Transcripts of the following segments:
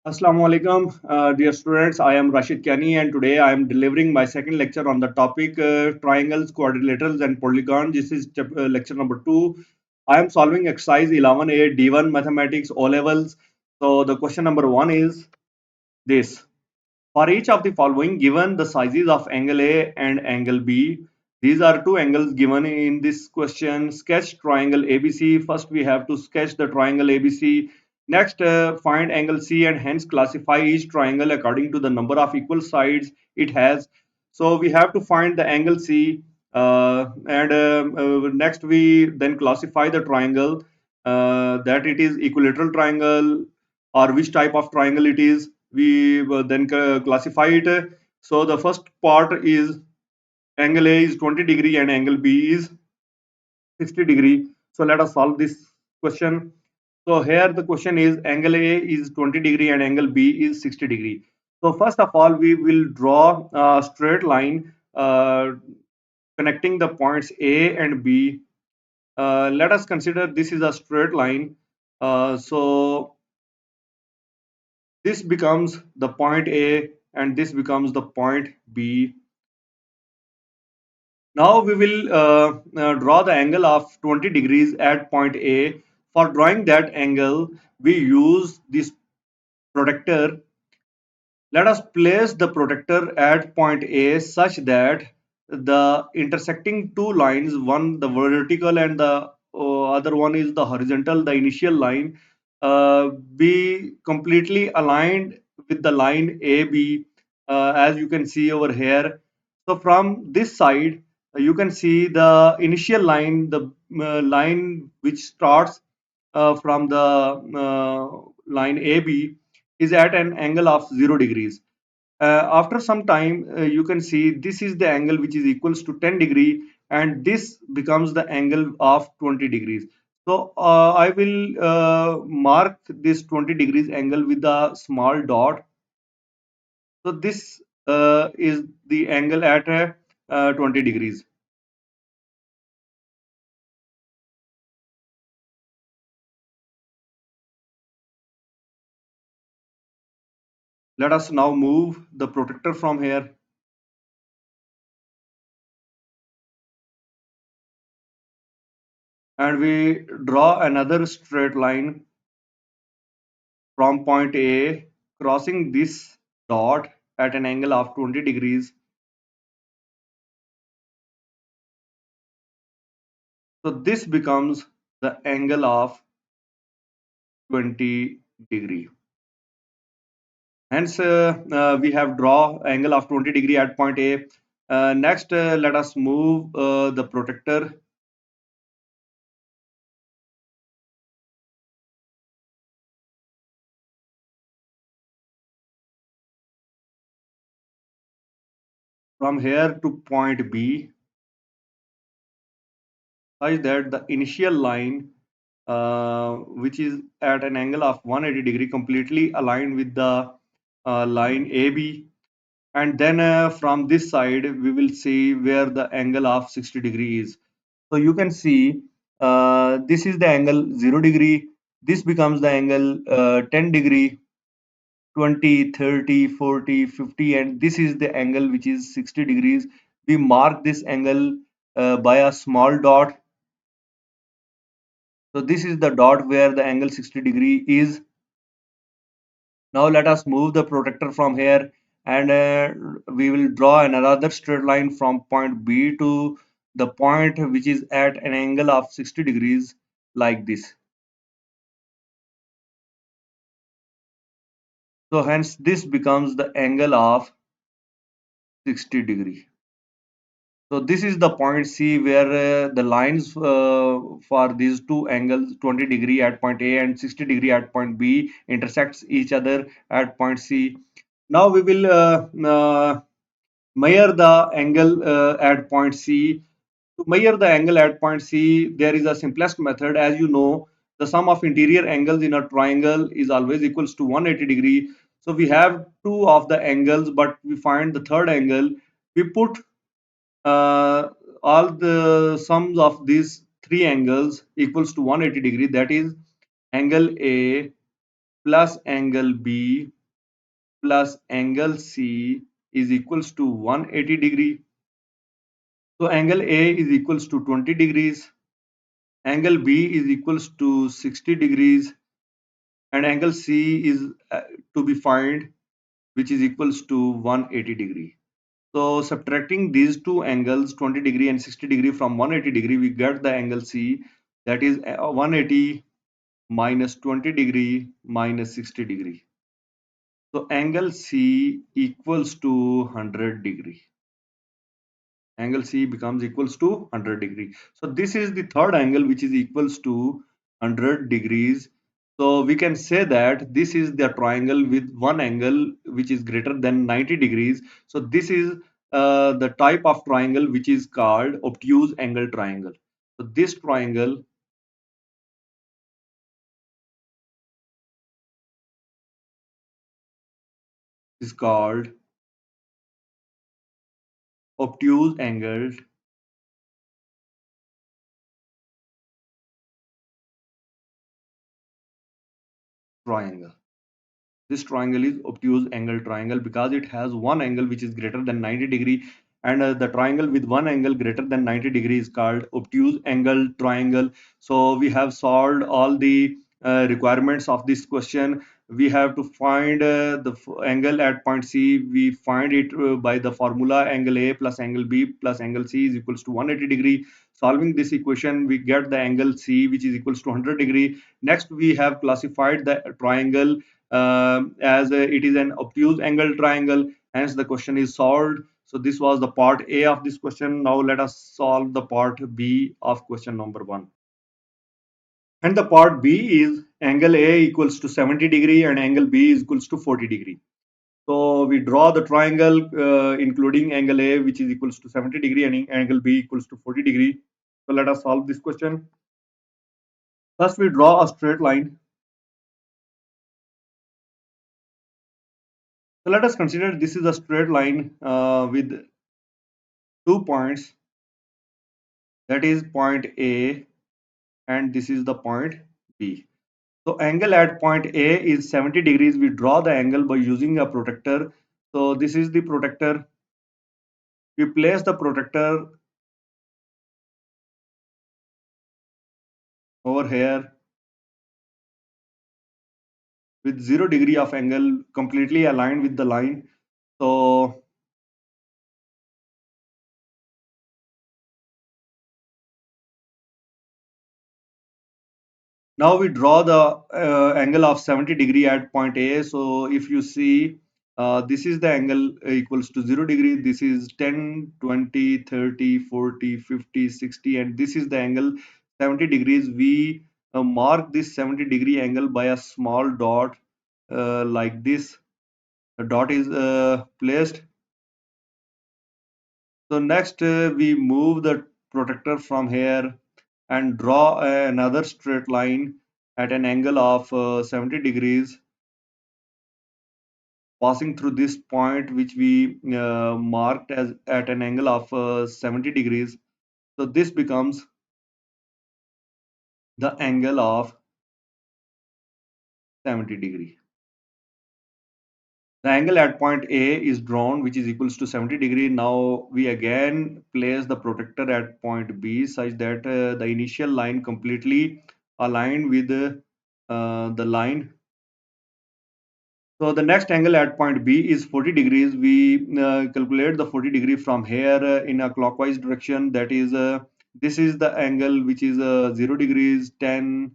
Assalamu alaikum, dear students. I am Rashid Kiani, and today I am delivering my second lecture on the topic triangles, quadrilaterals, and polygons. This is lecture number 2. I am solving exercise 11A D1 mathematics O levels. So, the question number 1 is this. For each of the following, given the sizes of angle A and angle B, these are two angles given in this question. Sketch triangle ABC. First, we have to sketch the triangle ABC. Next, find angle C and hence classify each triangle according to the number of equal sides it has. So we have to find the angle C, and next we then classify the triangle, that it is equilateral triangle or which type of triangle it is. We then classify it. So the first part is angle A is 20 degree and angle B is 60 degree. So let us solve this question. So here the question is angle A is 20 degree and angle B is 60 degree. So first of all, we will draw a straight line connecting the points A and B. Let us consider this is a straight line. So this becomes the point A and this becomes the point B. Now we will draw the angle of 20 degrees at point A. For drawing that angle, we use this protractor. Let us place the protractor at point A such that the intersecting two lines, one the vertical and the other one is the horizontal, the initial line, be completely aligned with the line AB, as you can see over here. So from this side, you can see the initial line, the line which starts from the line AB is at an angle of 0 degrees. After some time, you can see this is the angle which is equals to 10 degree and this becomes the angle of 20 degrees. So I will mark this 20 degrees angle with a small dot. So this is the angle at 20 degrees. Let us now move the protractor from here and we draw another straight line from point A crossing this dot at an angle of 20 degrees. So this becomes the angle of 20 degree. Hence, we have draw angle of 20 degree at point A. Next, let us move the protractor from here to point B such that the initial line, which is at an angle of 180 degree, completely aligned with the line AB, and then from this side we will see where the angle of 60 degree is. So you can see this is the angle 0 degree, this becomes the angle 10 degree, 20, 30, 40, 50, and this is the angle which is 60 degrees. We mark this angle by a small dot. So this is the dot where the angle 60 degree is. Now let us move the protractor from here and we will draw another straight line from point B to the point which is at an angle of 60 degrees like this. So hence this becomes the angle of 60 degree. So this is the point C where the lines for these two angles 20 degree at point A and 60 degree at point B intersects each other at point C. Now we will measure the angle at point C. To measure the angle at point C, there is a simplest method. As you know, the sum of interior angles in a triangle is always equals to 180 degree. So we have two of the angles, but we find the third angle. We put uh, all the sums of these three angles equals to 180 degree. That is angle A plus angle B plus angle C is equals to 180 degree. So angle A is equals to 20 degrees, angle B is equals to 60 degrees, and angle C is to be found, which is equals to 180 degree. So subtracting these two angles 20 degree and 60 degree from 180 degree, we get the angle C, that is 180 minus 20 degree minus 60 degree. So angle C equals to 100 degree. Angle C becomes equals to 100 degree. So this is the third angle which is equals to 100 degrees. So we can say that this is the triangle with one angle which is greater than 90 degrees. So this is the type of triangle which is called obtuse angle triangle. So this triangle is called obtuse angled triangle. This triangle is obtuse angle triangle because it has one angle which is greater than 90 degree, and the triangle with one angle greater than 90 degree is called obtuse angle triangle. So we have solved all the requirements of this question. We have to find the angle at point C. We find it by the formula angle A plus angle B plus angle C is equals to 180 degree. Solving this equation, we get the angle C which is equals to 100 degree. Next, we have classified the triangle as it is an obtuse angle triangle. Hence, the question is solved. So this was the part A of this question. Now let us solve the part B of question number 1. And the part B is angle A equals to 70 degree and angle B is equals to 40 degree. So we draw the triangle including angle A which is equals to 70 degree and angle B equals to 40 degree. So let us solve this question. First, we draw a straight line. So let us consider this is a straight line with 2 points, that is point A and this is the point B. So angle at point A is 70 degrees. We draw the angle by using a protractor. So this is the protractor. We place the protractor over here with 0 degree of angle, completely aligned with the line. So now we draw the angle of 70 degree at point A. So if you see, this is the angle equals to 0 degree. This is 10, 20, 30, 40, 50, 60, and this is the angle 70 degrees. We mark this 70 degree angle by a small dot like this. The dot is placed. So next we move the protractor from here and draw another straight line at an angle of 70 degrees, passing through this point which we marked as at an angle of 70 degrees. So this becomes the angle of 70 degree. The angle at point A is drawn which is equals to 70 degree. Now we again place the protractor at point B such that the initial line completely aligned with the line. So the next angle at point B is 40 degrees. We calculate the 40 degree from here in a clockwise direction. That is, this is the angle which is 0 degrees, 10,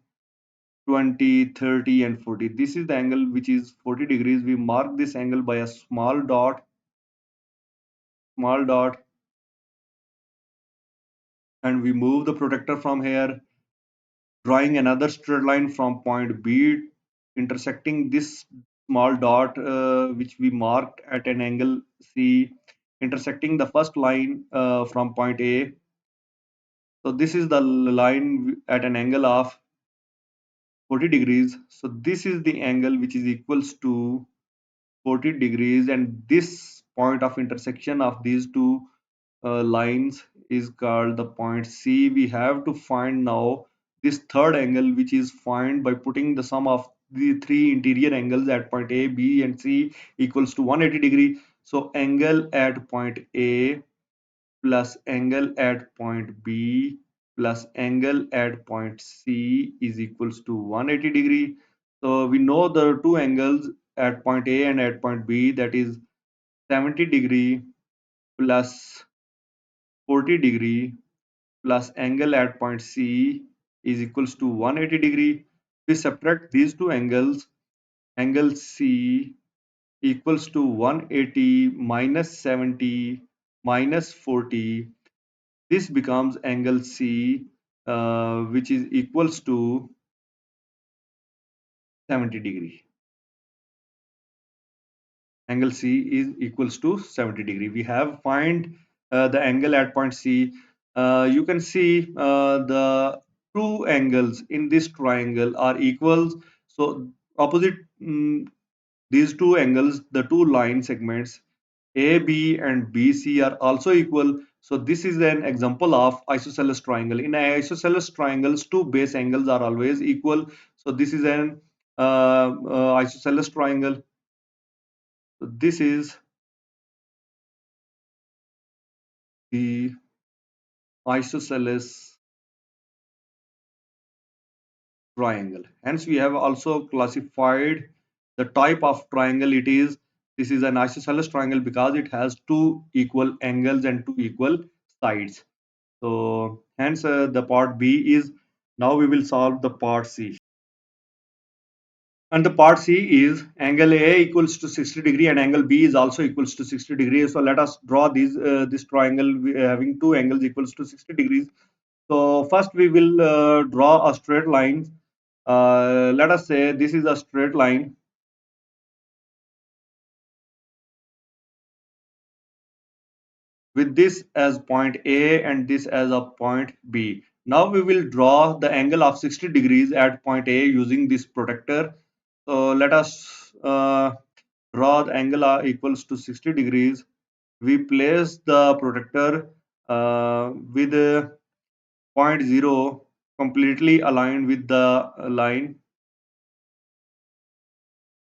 20, 30 and 40. This is the angle which is 40 degrees. We mark this angle by a small dot, and we move the protractor from here, drawing another straight line from point B intersecting this small dot which we marked at an angle C, intersecting the first line from point A. So this is the line at an angle of 40 degrees. So this is the angle which is equals to 40 degrees, and this point of intersection of these two lines is called the point C. We have to find now this third angle which is found by putting the sum of the three interior angles at point A, B, and C equals to 180 degree. So angle at point A plus angle at point B plus angle at point C is equals to 180 degree. So we know the two angles at point A and at point B, that is 70 degree plus 40 degree plus angle at point C is equals to 180 degree. We subtract these two angles. Angle C equals to 180 minus 70 minus 40. This becomes angle C, which is equals to 70 degree. Angle C is equals to 70 degree. We have find the angle at point C. You can see the two angles in this triangle are equals. So opposite these two angles, the two line segments AB and BC are also equal. So this is an example of isosceles triangle. In isosceles triangles, two base angles are always equal. So this is an isosceles triangle. So this is the isosceles triangle. Hence, we have also classified the type of triangle it is. This is an isosceles triangle because it has two equal angles and two equal sides. So, hence the part B is, now we will solve the part C. And the part C is angle A equals to 60 degree and angle B is also equals to 60 degrees. So let us draw this triangle having two angles equals to 60 degrees. So first we will draw a straight line. Let us say this is a straight line with this as point A and this as a point B. Now we will draw the angle of 60 degrees at point A using this protractor. So let us draw the angle equals to 60 degrees. We place the protractor with point 0 completely aligned with the line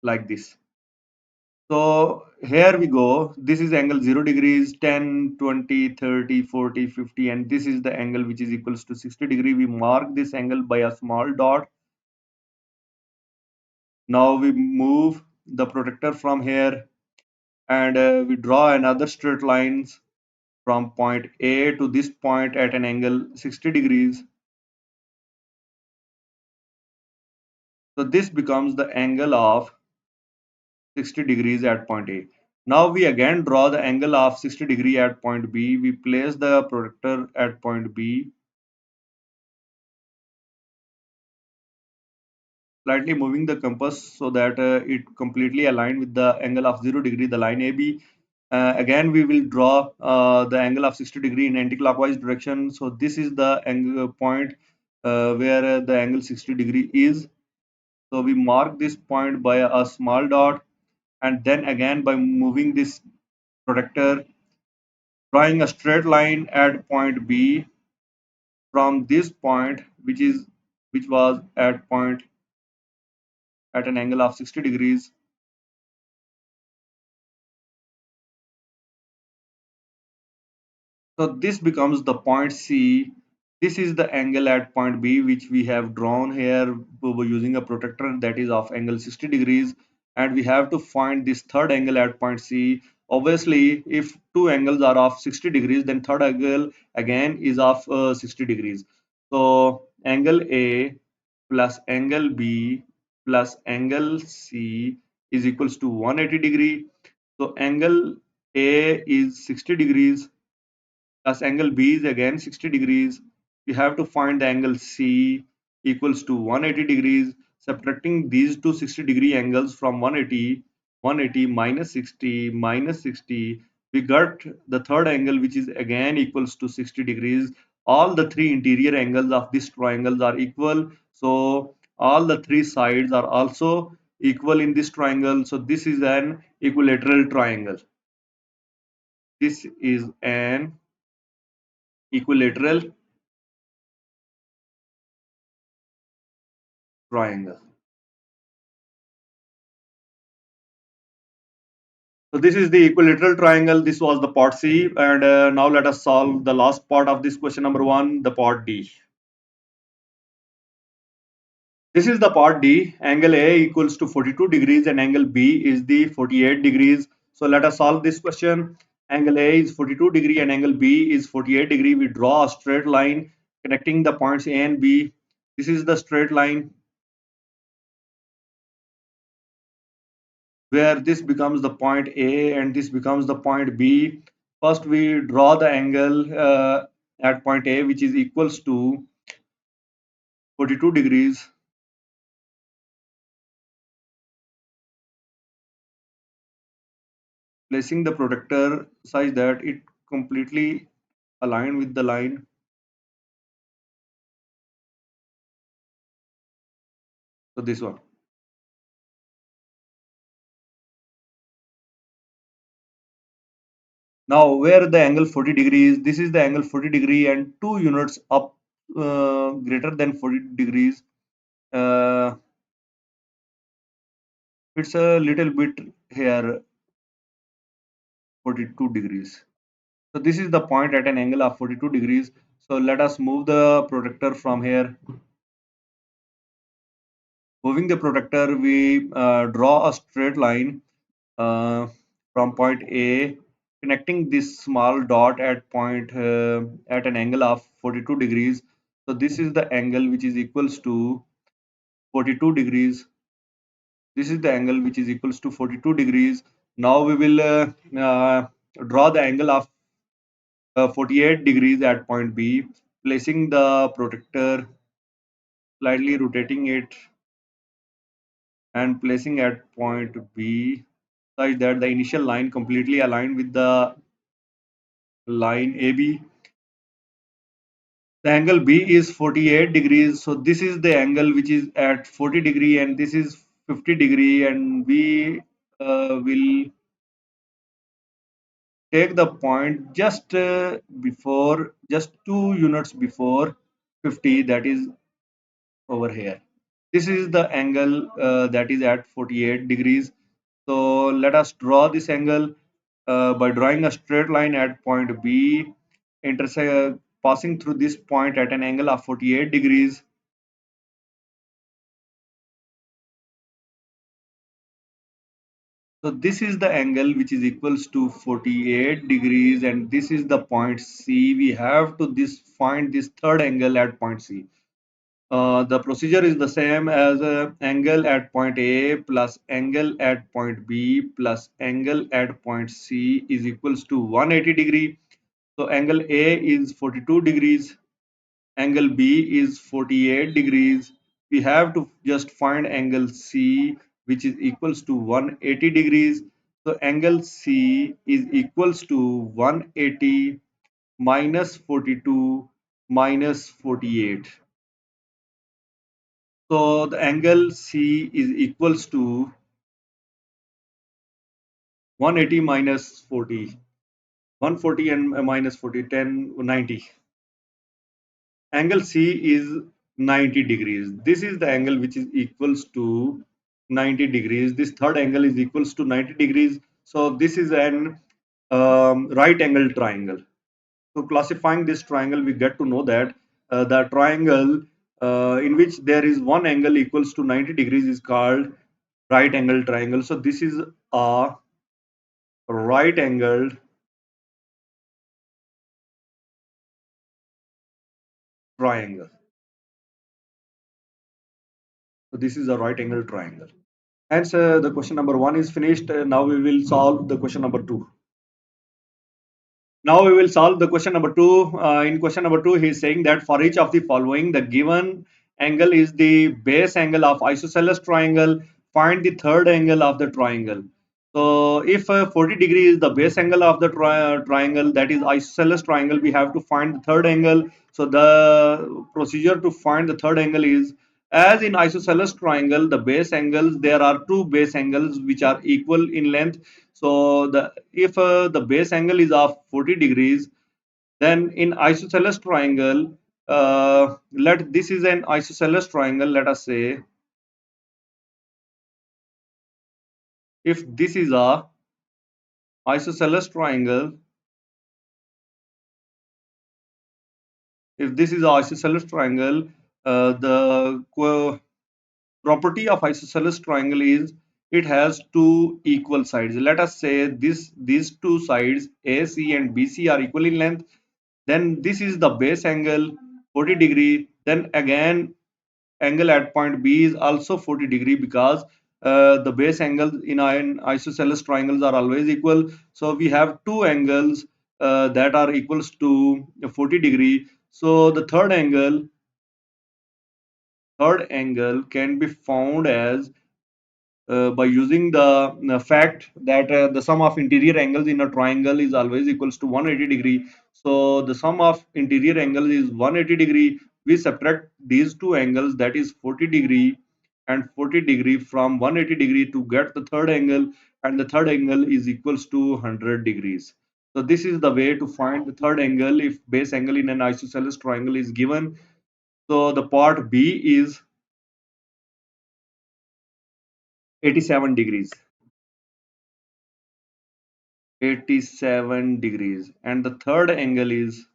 like this. So here we go. This is angle 0 degrees, 10, 20, 30, 40, 50, and this is the angle which is equals to 60 degree. We mark this angle by a small dot. Now we move the protractor from here and we draw another straight lines from point A to this point at an angle 60 degrees. So this becomes the angle of 60 degrees at point A. Now we again draw the angle of 60 degree at point B. We place the protractor at point B, slightly moving the compass so that it completely aligned with the angle of 0 degree, the line AB. Again, we will draw the angle of 60 degree in anti-clockwise direction. So this is the angle point where the angle 60 degree is. So we mark this point by a small dot, and then again by moving this protractor, drawing a straight line at point B from this point, which was at point at an angle of 60 degrees. So this becomes the point C. This is the angle at point B which we have drawn here using a protractor that is of angle 60 degrees, and we have to find this third angle at point C. Obviously, if two angles are of 60 degrees, then third angle again is of 60 degrees. So angle A plus angle B plus angle C is equals to 180 degree. So angle A is 60 degrees as angle B is again 60 degrees. We have to find the angle C equals to 180 degrees. Subtracting these two 60-degree angles from 180, 180 minus 60 minus 60, we got the third angle which is again equals to 60 degrees. All the three interior angles of this triangle are equal. So all the three sides are also equal in this triangle. So this is an equilateral triangle. This is an equilateral triangle. So this is the equilateral triangle. This was the part C, and now let us solve the last part of this question number 1, the part D. This is the part D. Angle A equals to 42 degrees and angle B is the 48 degrees. So let us solve this question. Angle A is 42 degree and angle B is 48 degree. We draw a straight line connecting the points A and B. This is the straight line where this becomes the point A and this becomes the point B. First we draw the angle at point A, which is equals to 42 degrees. Placing the protractor such that it completely aligned with the line. So this one. Now where the angle 40 degrees, this is the angle 40 degree and 2 units up greater than 40 degrees. Uh, it's a little bit here 42 degrees. So this is the point at an angle of 42 degrees. So let us move the protractor from here. Moving the protractor, we draw a straight line uh, from point A, connecting this small dot at point at an angle of 42 degrees. So this is the angle which is equals to 42 degrees. This is the angle which is equals to 42 degrees. Now we will draw the angle of 48 degrees at point B, placing the protractor, slightly rotating it and placing at point B such that the initial line completely aligned with the line AB. The angle B is 48 degrees. So this is the angle which is at 40 degree and this is 50 degree, and we will take the point just before, just 2 units before 50, that is over here. This is the angle that is at 48 degrees. So let us draw this angle by drawing a straight line at point B, intersect passing through this point at an angle of 48 degrees. So this is the angle which is equals to 48 degrees, and this is the point C. We have to find this third angle at point C. The procedure is the same as angle at point A plus angle at point B plus angle at point C is equals to 180 degree. So angle A is 42 degrees, angle B is 48 degrees. We have to just find angle C, which is equals to 180 degrees. So angle C is equals to 180 minus 42 minus 48. So the angle C is equals to 180 minus 40. 140 and minus 40, 10, 90. Angle C is 90 degrees. This is the angle which is equals to 90 degrees. This third angle is equals to 90 degrees. So this is an right angle triangle. So classifying this triangle, we get to know that the triangle in which there is one angle equals to 90 degrees is called right angle triangle. So this is a right angled triangle. So this is a right angle triangle. Hence, the question number 1 is finished. Now we will solve the question number 2. Now we will solve the question number 2. In question number 2, he is saying that for each of the following, the given angle is the base angle of isosceles triangle. Find the third angle of the triangle. So if 40 degree is the base angle of the triangle, that is isosceles triangle, we have to find the third angle. So the procedure to find the third angle is, as in isosceles triangle, the base angles, there are two base angles which are equal in length. So the if the base angle is of 40 degrees, then in isosceles triangle, let this is an isosceles triangle. Let us say if this is a isosceles triangle, if this is isosceles triangle, the property of isosceles triangle is it has two equal sides. Let us say these two sides AC and BC are equal in length. Then this is the base angle 40 degree. Then again angle at point B is also 40 degree because the base angles in an isosceles triangles are always equal. So we have two angles that are equals to 40 degree. So the third angle can be found as by using the fact that the sum of interior angles in a triangle is always equals to 180 degree. So the sum of interior angles is 180 degree. We subtract these two angles, that is 40 degree and 40 degree, from 180 degree to get the third angle, and the third angle is equals to 100 degrees. So this is the way to find the third angle if base angle in an isosceles triangle is given. So the part B is 87 degrees. 87 degrees, and the third angle is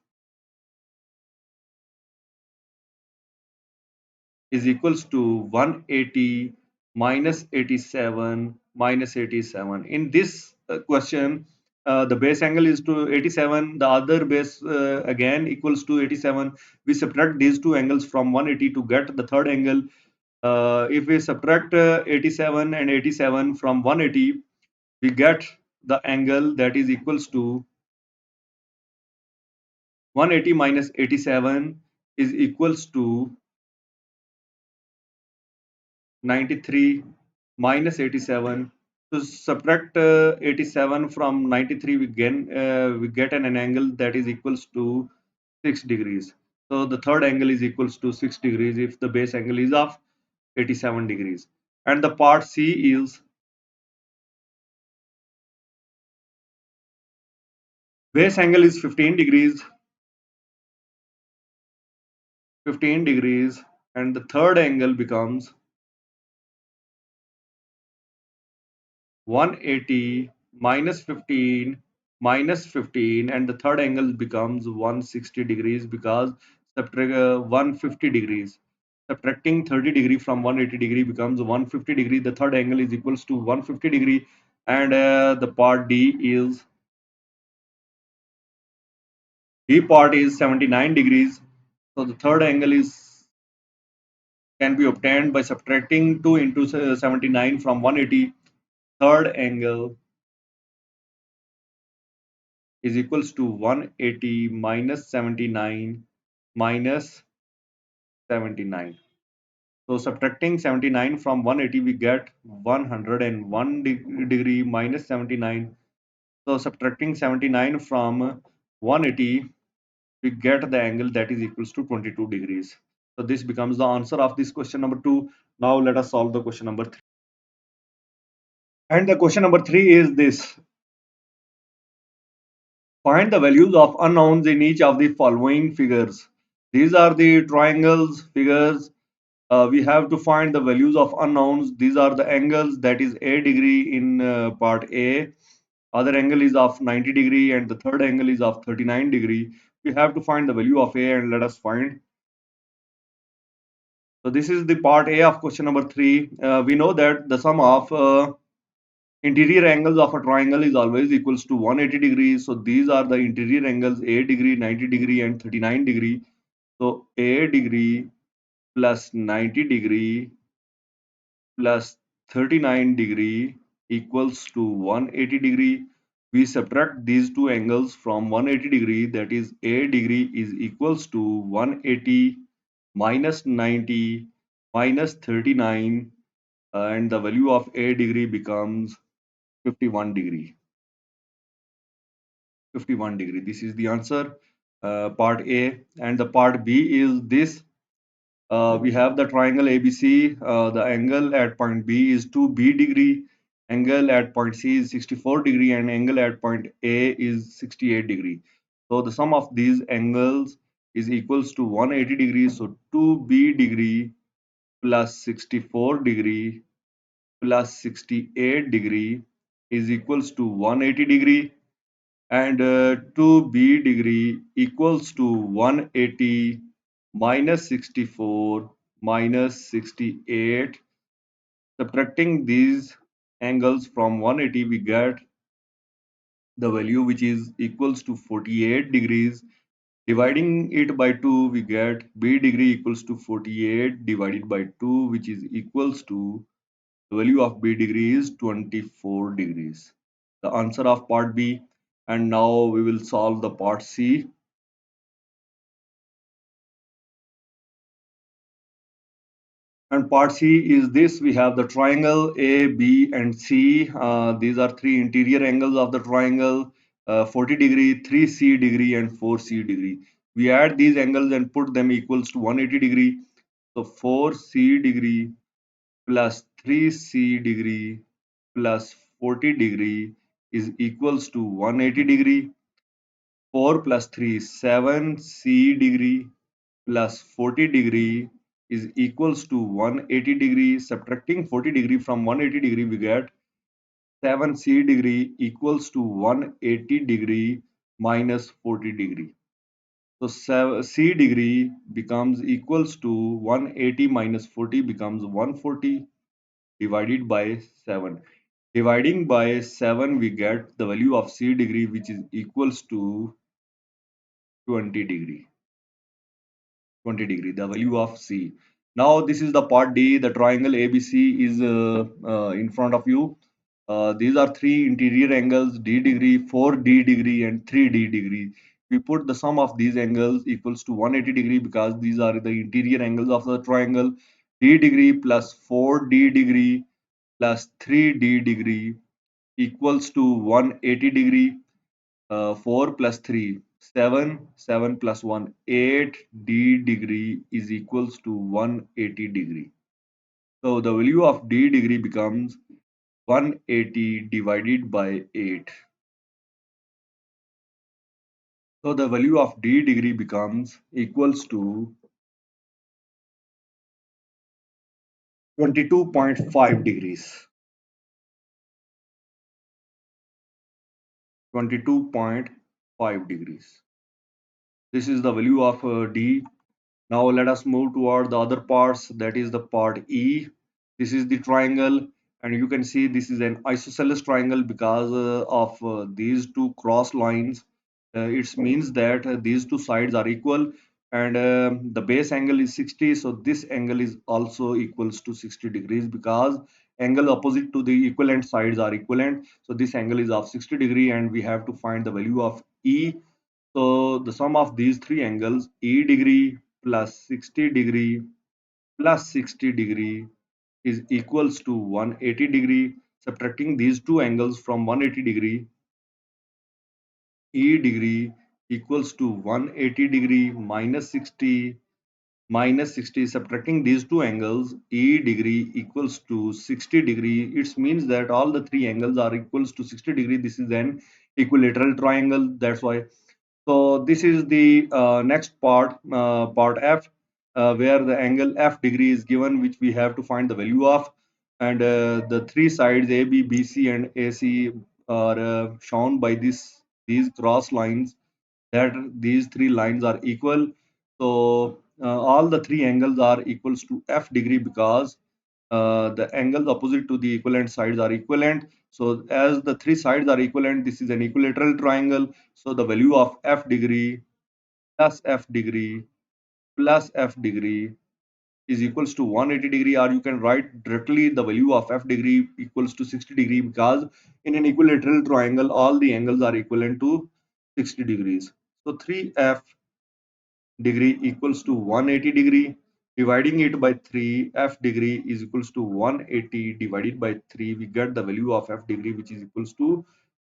equals to 180 minus 87 minus 87. In this question, the base angle is to 87, the other base again equals to 87. We subtract these two angles from 180 to get the third angle. If we subtract 87 and 87 from 180, we get the angle that is equals to 180 minus 87 is equals to 93 minus 87. To subtract 87 from 93, we get an angle that is equals to 6 degrees. So the third angle is equals to 6 degrees if the base angle is of 87 degrees. And the part C is base angle is 15 degrees, and the third angle becomes 180 minus 15, and the third angle becomes 160 degrees because subtract 150 degrees. Subtracting 30 degree from 180 degree becomes 150 degree. The third angle is equals to 150 degree, and the part D part is 79 degrees. So the third angle is can be obtained by subtracting 2 into 79 from 180. Third angle is equals to 180 minus 79 minus 79. So subtracting 79 from 180, we get 101 degree minus 79. So subtracting 79 from 180, we get the angle that is equals to 22 degrees. So this becomes the answer of this question number 2. Now let us solve the question number 3. And the question number 3 is this. Find the values of unknowns in each of the following figures. These are the triangles figures. We have to find the values of unknowns. These are the angles, that is a degree in part A. Other angle is of 90 degree and the third angle is of 39 degree. We have to find the value of A, and let us find. So this is the part A of question number 3. We know that the sum of interior angles of a triangle is always equals to 180 degrees. So these are the interior angles: a degree, 90 degree and 39 degree. So a degree plus 90 degree plus 39 degree equals to 180 degree. We subtract these two angles from 180 degree, that is a degree is equals to 180 minus 90 minus 39, and the value of a degree becomes 51 degree. 51 degree. This is the answer, part A. And the part B is this. We have the triangle ABC. The angle at point B is 2b degree. Angle at point C is 64 degree, and angle at point A is 68 degree. So the sum of these angles is equals to 180 degrees. So 2b degree plus 64 degree plus 68 degree is equals to 180 degree, and 2b degree equals to 180 minus 64 minus 68. Subtracting these angles from 180, we get the value which is equals to 48 degrees. Dividing it by 2, we get b degree equals to 48 divided by 2, which is equals to the value of b degree is 24 degrees. The answer of part B. And now we will solve the part C. And part C is this: we have the triangle A, B, and C. These are three interior angles of the triangle: 40 degree, 3C degree, and 4C degree. We add these angles and put them equals to 180 degree. So 4C degree plus 3C degree plus 40 degree is equals to 180 degree. 4 plus 3, 7C degree plus 40 degree is equals to 180 degree. Subtracting 40 degree from 180 degree, we get 7C degree equals to 180 degree minus 40 degree. So C degree becomes equals to 180 minus 40 becomes 140 divided by 7. Dividing by 7, we get the value of C degree, which is equals to 20 degree. 20 degree, the value of C. Now this is the part D. The triangle ABC is in front of you. These are three interior angles: D degree, 4D degree, and 3D degree. We put the sum of these angles equals to 180 degree because these are the interior angles of the triangle. D degree plus 4D degree plus 3D degree equals to 180 degree. 4 plus 3, 7, 7 plus 1, 8 d degree is equals to 180 degree. So the value of d degree becomes 180 divided by 8. So the value of d degree becomes equals to 22.5 degrees. 22.5 degrees. This is the value of d. Now let us move toward the other parts, that is the part E. This is the triangle, and you can see this is an isosceles triangle because of these two cross lines. It means that these two sides are equal, and the base angle is 60, so this angle is also equals to 60 degrees because angle opposite to the equivalent sides are equivalent. So this angle is of 60 degree, and we have to find the value of E. So the sum of these three angles, E degree plus 60 degree plus 60 degree, is equals to 180 degree. Subtracting these two angles from 180 degree, E degree equals to 180 degree minus 60 minus 60. Subtracting these two angles, E degree equals to 60 degree. It means that all the three angles are equals to 60 degree. This is an equilateral triangle. That's why. So this is the next part, part F, where the angle F degree is given, which we have to find the value of, and the three sides AB, BC, and AC are shown by these cross lines. That these three lines are equal. So all the three angles are equals to F degree because the angles opposite to the equivalent sides are equivalent. So as the three sides are equivalent, this is an equilateral triangle. So the value of F degree plus F degree plus F degree is equals to 180 degree, or you can write directly the value of F degree equals to 60 degree because in an equilateral triangle all the angles are equivalent to 60 degrees. So 3F degree equals to 180 degree. Dividing it by 3, F degree is equals to 180 divided by 3. We get the value of F degree, which is equals to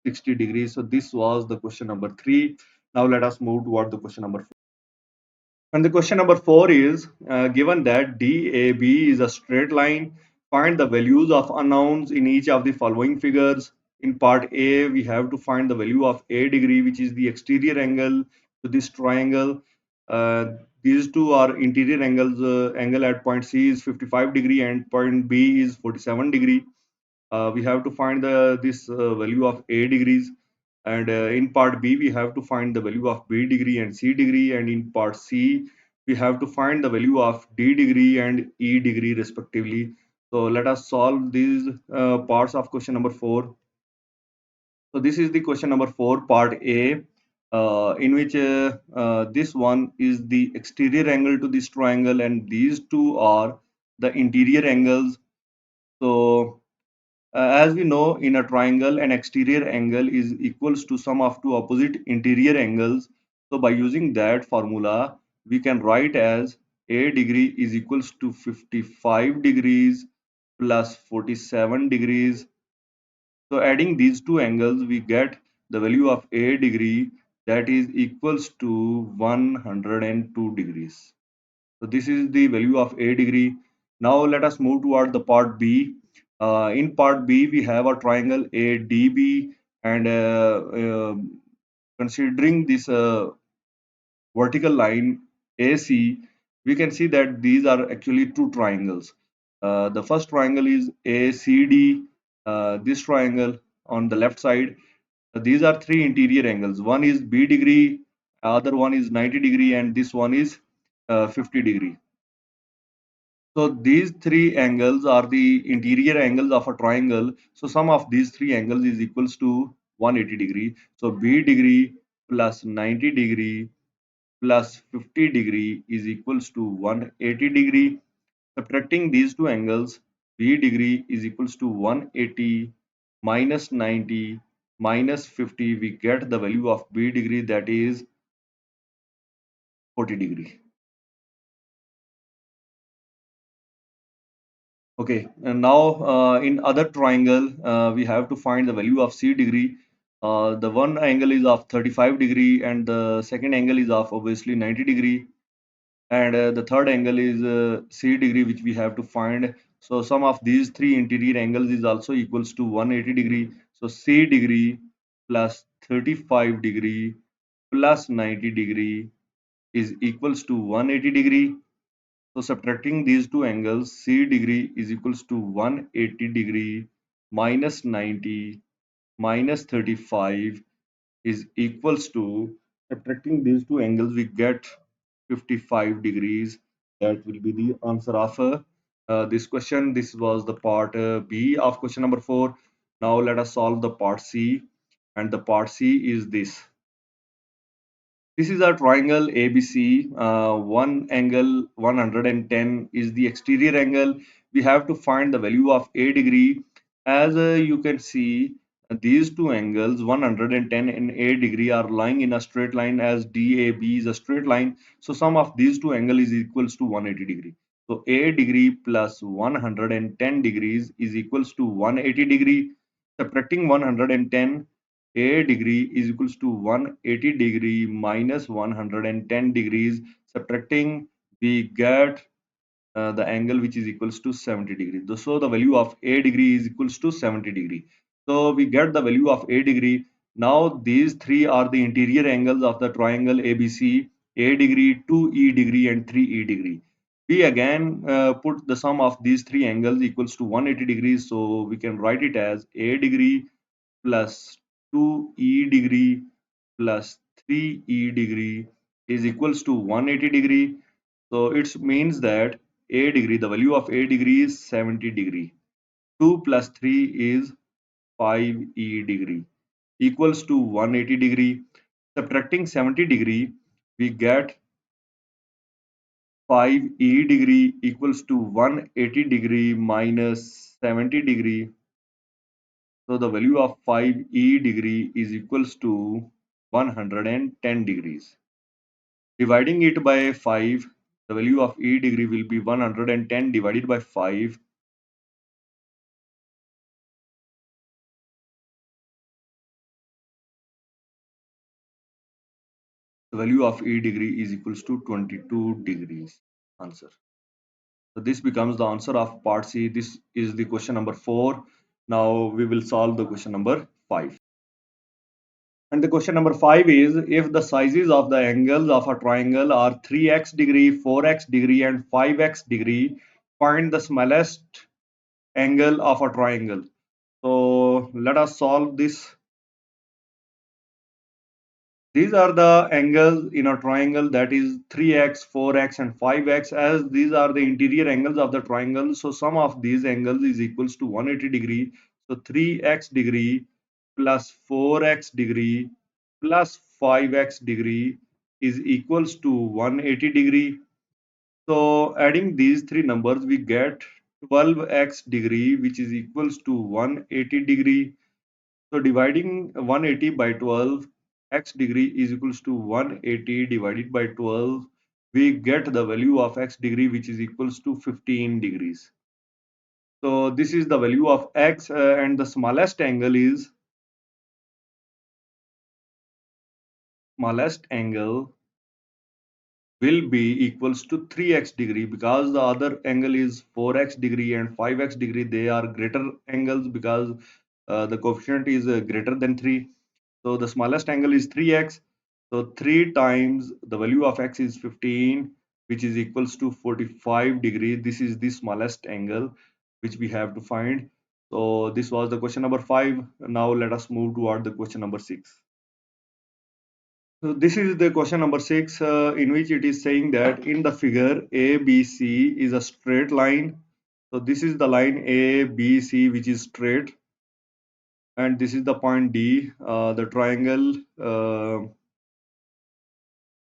60 degrees. So this was the question number 3. Now let us move toward the question number 4. And the question number 4 is, given that DAB is a straight line, find the values of unknowns in each of the following figures. In part A, we have to find the value of A degree, which is the exterior angle to this triangle. Uh, these two are interior angles. Angle at point C is 55 degree and point B is 47 degree. we have to find the this value of A degrees, and in part B we have to find the value of B degree and C degree, and in part C we have to find the value of D degree and E degree respectively. So let us solve these parts of question number 4. So this is the question number 4, part A, in which this one is the exterior angle to this triangle, and these two are the interior angles. So as we know, in a triangle, an exterior angle is equals to sum of two opposite interior angles. So by using that formula, we can write as A degree is equals to 55 degrees plus 47 degrees. So adding these two angles, we get the value of A degree, that is equals to 102 degrees. So this is the value of A degree. Now let us move toward the part B. In part B, we have a triangle ADB, and considering this vertical line AC, we can see that these are actually two triangles. The first triangle is ACD, this triangle on the left side. These are three interior angles. One is B degree, other one is 90 degree, and this one is 50 degree. So these three angles are the interior angles of a triangle. So sum of these three angles is equals to 180 degree. So B degree plus 90 degree plus 50 degree is equals to 180 degree. Subtracting these two angles, B degree is equals to 180 minus 90 minus 50. We get the value of B degree, that is 40 degree. Okay, and now in other triangle, we have to find the value of C degree. The one angle is of 35 degree, and the second angle is of obviously 90 degree, and the third angle is C degree, which we have to find. So sum of these three interior angles is also equals to 180 degree. So C degree plus 35 degree plus 90 degree is equals to 180 degree. So subtracting these two angles, C degree is equals to 180 degree minus 90 minus 35 is equals to, subtracting these two angles, we get 55 degrees. That will be the answer of this question. This was the part B of question number 4. Now let us solve the part C, and the part C is this. This is a triangle ABC. One angle 110 is the exterior angle. We have to find the value of A degree. As you can see, these two angles 110 and A degree are lying in a straight line, as DAB is a straight line. So sum of these two angles is equals to 180 degree. So A degree plus 110 degrees is equals to 180 degree. Subtracting 110, A degree is equals to 180 degree minus 110 degrees. Subtracting, we get the angle which is equals to 70 degree. So the value of A degree is equals to 70 degree. So we get the value of A degree. Now these three are the interior angles of the triangle ABC: A degree, 2E degree, and 3E degree. We again put the sum of these three angles equals to 180 degrees. So we can write it as A degree plus 2E degree plus 3E degree is equals to 180 degree. So it means that A degree, the value of A degree is 70 degree. 2 plus 3 is 5E degree equals to 180 degree. Subtracting 70 degree, we get 5E degree equals to 180 degree minus 70 degree. So the value of 5E degree is equals to 110 degrees. Dividing it by 5, the value of E degree will be 110 divided by 5. The value of E degree is equals to 22 degrees. Answer. So this becomes the answer of part C. This is the question number 4. Now we will solve the question number 5. And the question number 5 is, if the sizes of the angles of a triangle are 3x degree, 4x degree, and 5x degree, find the smallest angle of a triangle. So let us solve this. These are the angles in a triangle, that is 3x, 4x and 5x, as these are the interior angles of the triangle. So sum of these angles is equals to 180 degree. So 3x degree plus 4x degree plus 5x degree is equals to 180 degree. So adding these three numbers we get 12x degree, which is equals to 180 degree. So dividing 180 by 12, x degree is equals to 180 divided by 12. We get the value of x degree, which is equals to 15 degrees. So this is the value of x, and the smallest angle will be equals to 3x degree, because the other angle is 4x degree and 5x degree. They are greater angles because the coefficient is greater than 3. So the smallest angle is 3x. So 3 times the value of x is 15, which is equals to 45 degree. This is the smallest angle which we have to find. So this was the question number 5. Now let us move toward the question number 6. So this is the question number 6, in which it is saying that in the figure ABC is a straight line. So this is the line ABC, which is straight, and this is the point D. The triangle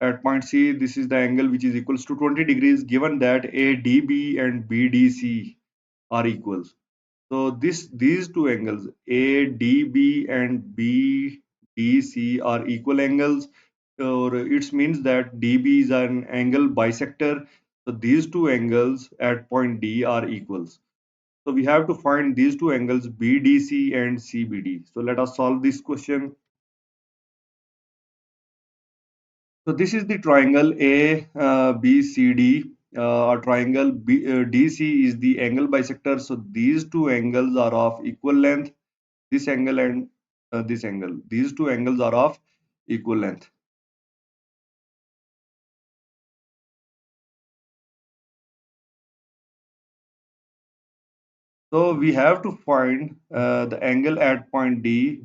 at point C, this is the angle which is equals to 20 degrees, given that ADB and BDC are equals. So these two angles ADB and BDC are equal angles, or it means that DB is an angle bisector. So these two angles at point D are equals. So we have to find these two angles BDC and CBD. So let us solve this question. So this is the triangle ABCD. A triangle DC is the angle bisector. So these two angles are of equal length. This angle and this angle. These two angles are of equal length. So we have to find the angle at point D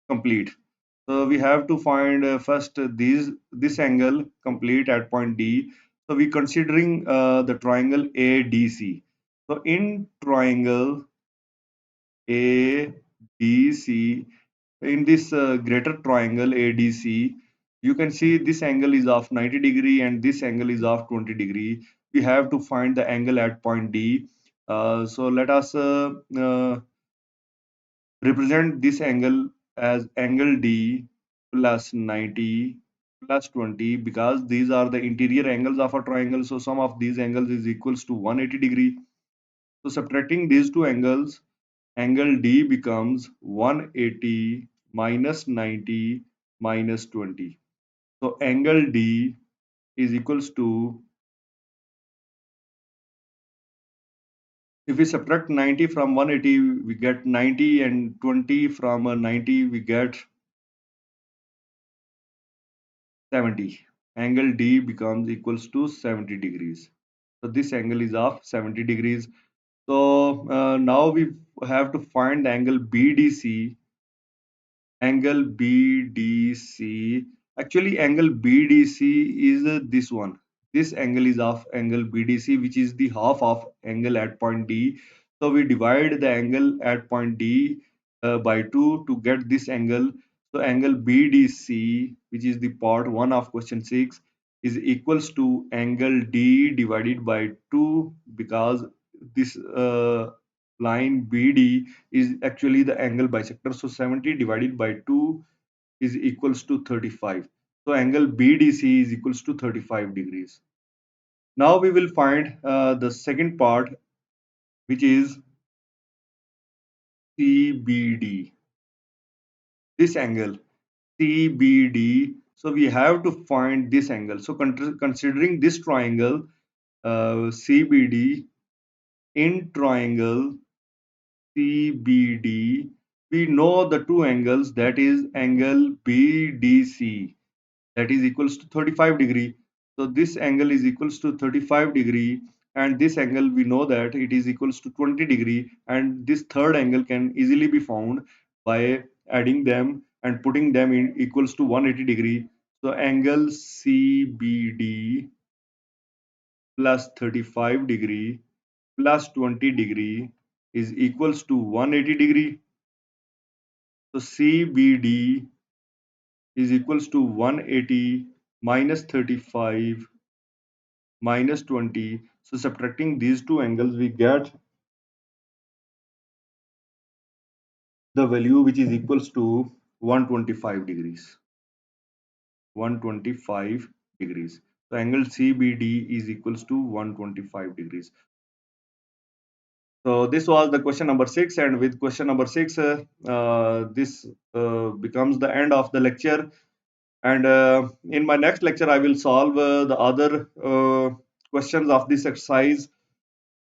complete. So we have to find first this angle complete at point D. So we considering the triangle ADC. So in triangle ADC, in this greater triangle ADC, you can see this angle is of 90 degree and this angle is of 20 degree. We have to find the angle at point D. So let us represent this angle as angle D plus 90 plus 20, because these are the interior angles of a triangle. So sum of these angles is equals to 180 degree. So subtracting these two angles, angle D becomes 180 minus 90 minus 20. So angle D is equals to, if we subtract 90 from 180, we get 90, and 20 from 90, we get 70. Angle D becomes equals to 70 degrees. So this angle is of 70 degrees. So now we have to find the angle BDC. Angle BDC. Actually, angle BDC is this one. This angle is of angle BDC, which is the half of angle at point D. So we divide the angle at point D by 2 to get this angle. So angle BDC, which is the part 1 of question 6, is equals to angle D divided by 2, because this line BD is actually the angle bisector. So 70 divided by 2 is equals to 35. So angle BDC is equals to 35 degrees. Now we will find the second part, which is CBD. This angle CBD. So we have to find this angle. So considering this triangle CBD, in triangle CBD, we know the two angles, that is angle BDC, that is equals to 35 degree. So this angle is equals to 35 degree. and this angle we know that it is equals to 20 degree, and this third angle can easily be found by adding them and putting them in equals to 180 degree. So angle CBD plus 35 degree plus 20 degree is equals to 180 degree. So CBD is equals to 180 minus 35 minus 20. So subtracting these two angles, we get the value which is equals to 125 degrees. 125 degrees. So angle CBD is equals to 125 degrees. So this was the question number 6, and with question number 6, this becomes the end of the lecture. And in my next lecture, I will solve the other questions of this exercise.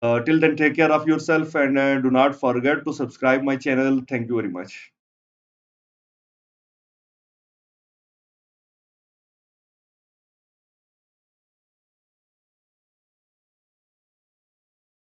Till then, take care of yourself, and do not forget to subscribe my channel. Thank you very much.